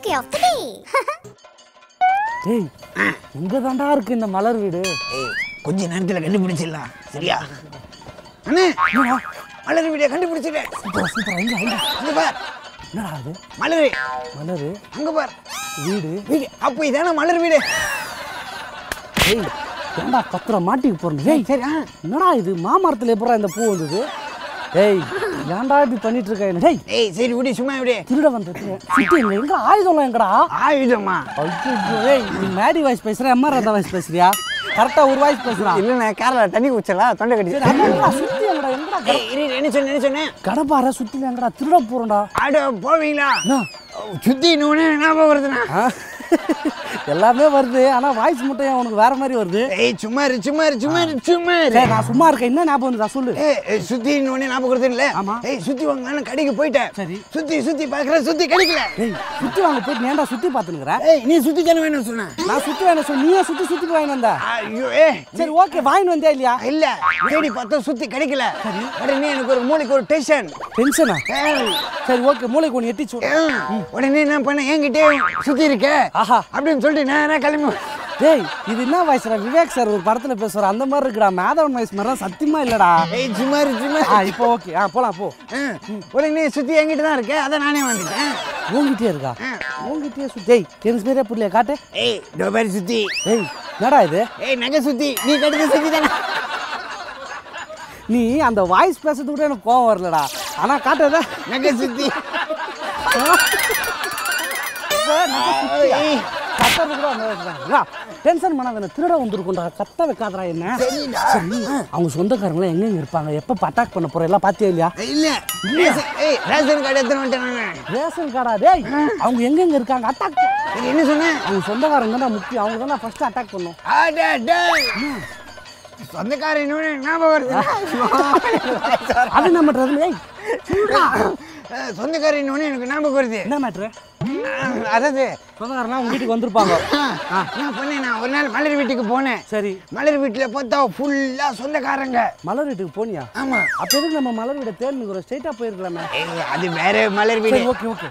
Mookie of the day. டேய் எங்க தாண்டா இருக்கு இந்த மலர் வீடு? ஏய் கொஞ்ச நேரத்துல கண்டுபிடிச்சிடலாம் சரியா? அண்ணே மலர் வீடியோ கண்டுபிடிச்சிட்டேன். Super super. இங்க பார். என்னடா அது? மலர் மலர் அங்க பார். வீடு. அப்போ இதான மலர் வீடு. டேய் ஏண்டா கத்துற மாட்டிக்கு போறேன். டேய் சரி என்னடா இது மாமரத்துல எப்பறா இந்த பூ வந்தது? டேய் ஏன்டா இப்படி பண்ணிட்டு இருக்க என்ன? டேய் ஏய் சரி விடு சும்மா விடு. திருட வந்தது சிட்டி எங்க ஆயுதம்லாம் எங்கடா? ஆயுதமா? ஐயோ டேய் நீ மேடி வாய்ஸ் பேசுற எம்ஆர் ராதா வாய்ஸ் பேசுறியா? கரெக்டா ஒரு வாய்ஸ் பேசுறா. இல்ல நான் கார்ல தண்ணி குடிச்சல தொண்டை கடிச்சு. அம்மா சுத்தி எங்கடா எங்கடா? ஏய் இரு என்ன சொன்னேன்? கடப்பார சுத்தி எங்கடா திருட போறடா? ஆட போவீங்களா? சுத்தி நூனே ஞாபகம் வருதுனா? எல்லாமே வருது ஆனா வாய்ஸ் மட்டும் ஏன் உனக்கு வேற மாதிரி வருது? ஏய் சும்மா இரு. சரி நான் சும்மா இருக்கேன். என்ன ஞாபகம் வந்துடா சொல்லு. ஏய் சுத்தி நூனே ஞாபகம் வருது இல்ல? ஆமா. ஏய் சுத்தி வாங்க நான் கடைக்கு போயிட்டேன். சரி சுத்தி பார்க்கற சுத்தி கிடைக்கல. ஏய் சுத்தி வாங்க போய் ஏன்டா சுத்தி பாத்துங்கற? ஏய் நீ சுத்தி தான வேணும் சொன்ன. நான் சுத்தி வேணும் சொன்ன நீயே சுத்தி வாங்கிட்டு வந்த. ஐயோ சரி ஓகே வாங்கிட்டு வந்தே இல்லையா? இல்ல தேடி பார்த்தா சுத்தி கிடைக்கல. உடனே எனக்கு ஒரு மூளைக்கு ஒரு டென்ஷன். டென்ஷனா? சரி ஓகே மூளைக்கு ஒன்னு எட்டி சொல்லு. உடனே என்ன பண்ண என்கிட்டே சுத்தி இருக்க ஆஹா அப்படின்னு சொல்லிட்டு நான் கிளம்பி. டேய் இது என்ன வாய்ஸ்ரா? விவேக் சார் ஒரு படத்துல பேசுற அந்த மாதிரி இருக்குடா. மாதவன் வாய்ஸ் மாதிரி சத்தியமா இல்லடா. ஏய் சும்மா இப்போ ஓகே போலாம் போ. உடனே சுத்தி என்கிட்ட தான் இருக்க அதான் நானே வந்துட்டேன். உன்கிட்டயே இருக்கா? உன்கிட்டயே சுத்தி. டேய் எனக்கு சரியா புரியல காட்டு. ஏய் டோபர் சுத்தி. ஏய் என்னடா இது? ஏய் நகை சுத்தி. நீ கட்டுற சுத்தி தானே. நீ அந்த வாய்ஸ் பேசுறது கூட எனக்கு கோவம் வரலடா. ஆனா காட்டுறத நகை சுத்தி. டென்ஷன் பண்ணாத திருட வந்துருக்கும்டா. கத்த வைக்காதடா என்ன. சரி அவங்க சொந்தக்காரங்களாம் எங்கெங்க இருப்பாங்க? எப்ப அட்டாக் பண்ண போற எல்லாம் பாத்தியா இல்லையா? இல்ல ஏய் ரேஷன் கார்டு எடுத்துட்டு வந்துட்டேன். ரேஷன் கார்டா? டேய் அவங்க எங்கெங்க இருக்காங்க? அட்டாக் என்ன சொன்ன? அவங்க சொந்தக்காரங்க தான் முக்கியம். அவங்க தான் ஃபர்ஸ்ட் அட்டாக் பண்ணும். சொந்தக்காரன் இன்னொன்னு ஞாபகம் வருது. அது என்ன பண்றது? சொந்தக்காரன் இன்னொன்னு எனக்கு ஞாபகம் வருது. என்ன மேட்ரு? அதாவது சொந்தக்காரனா உங்க வீட்டுக்கு வந்திருப்பாங்க. நான் பண்ணேன். நான் ஒரு நாள் மலர் வீட்டுக்கு போனேன். சரி மலர் வீட்டுல பார்த்தா ஃபுல்லா சொந்தக்காரங்க. மலர் வீட்டுக்கு போனியா? ஆமா. அப்ப எதுக்கு நம்ம மலர் வீட்டை தேடினுக்குறோம்? ஸ்ட்ரைட்டா போயிருக்கலாமே. அது வேற மலர் வீடு. Okay okay.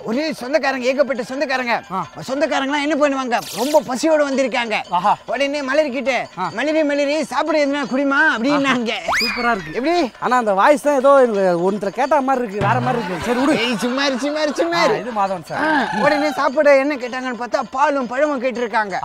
ஒரே சொந்தக்காரங்க ஏகப்பட்ட சொந்தக்காரங்க. சொந்தக்காரங்களாம் என்ன பண்ணுவாங்க? ரொம்ப பசியோட வந்திருக்காங்க. உடனே மலர் கிட்ட மலரி சாப்பிட எதுனா குடிமா அப்படின்னாங்க. சூப்பரா இருக்கு. எப்படி? ஆனா அந்த வாய்ஸ் தான் ஏதோ ஒருத்தர கேட்ட மாதிரி இருக்கு. வேற மாதிரி இருக்கு. சரி விடு. ஏய் சும்மா இரு. இது மாதவன் சார். உடனே சாப்பிட என்ன கேட்டாங்கன்னு பார்த்தா பாலும் பழமும் கேட்டிருக்காங்க.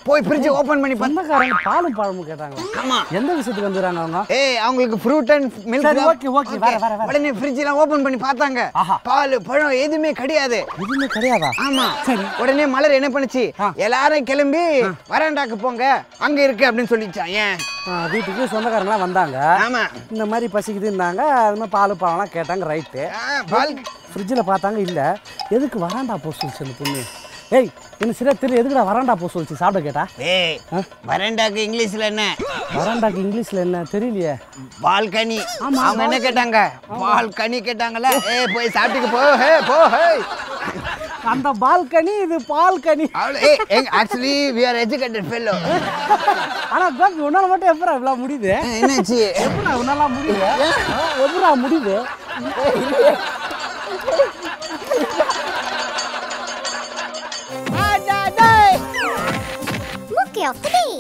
போய் ஃப்ரிட்ஜ் ஓபன் பண்ணி சொந்தக்காரங்க பாலும் பழமும் கேட்டாங்க. ஆமா. எந்த விஷயத்துக்கு வந்துறாங்க அவங்க? ஏய் அவங்களுக்கு ஃப்ரூட் அண்ட் மில்க். சரி ஓகே வர. உடனே ஃப்ரிட்ஜ் எல்லாம் ஓபன் பண்ணி பார்த்தாங்க. பால் பழம் எதுவுமே கிடையாது. எதுவுமே கிடையாதா? ஆமா. சரி. உடனே மலர் என்ன பண்ணுச்சு? எல்லாரும் கிளம்பி வராண்டாக்கு போங்க அங்க இருக்கு அப்படின்னு சொல்லிச்சான். ஏன் வீட்டுக்கு சொந்தக்காரங்களாம் வந்தாங்க. ஆமா. இந்த மாதிரி பசிக்குதுன்னாங்க. அது மாதிரி பால் பழம்லாம் கேட்டாங்க. ரைட்டு. பால் ஃப்ரிட்ஜில் பார்த்தாங்க இல்லை. எதுக்கு வராண்டா போக சொல்லிச்சு அந்த பொண்ணு? ஏய் என்ன சரியா தெரியும் எதுக்குடா வராண்டா போக சொல்லிச்சு சாப்பிட கேட்டா? ஏய் வராண்டாக்கு இங்கிலீஷ்ல என்ன? வராண்டாக்கு இங்கிலீஷ்ல என்ன தெரியலையே. பால்கனி. அவங்க என்ன கேட்டாங்க? பால்கனி கேட்டாங்கல்ல. ஏய் போய் சாப்பிட்டுக்கு போ. அந்த பால்கனி இது balcony. Actually we are educated fellow. ஆனா கோபி உன்னால மட்டும் எப்படா இவ்வளவு முடியுது? என்னாச்சு? எப்படா உன்னால முடியுது? எப்படா முடியுது? Mookie of the day.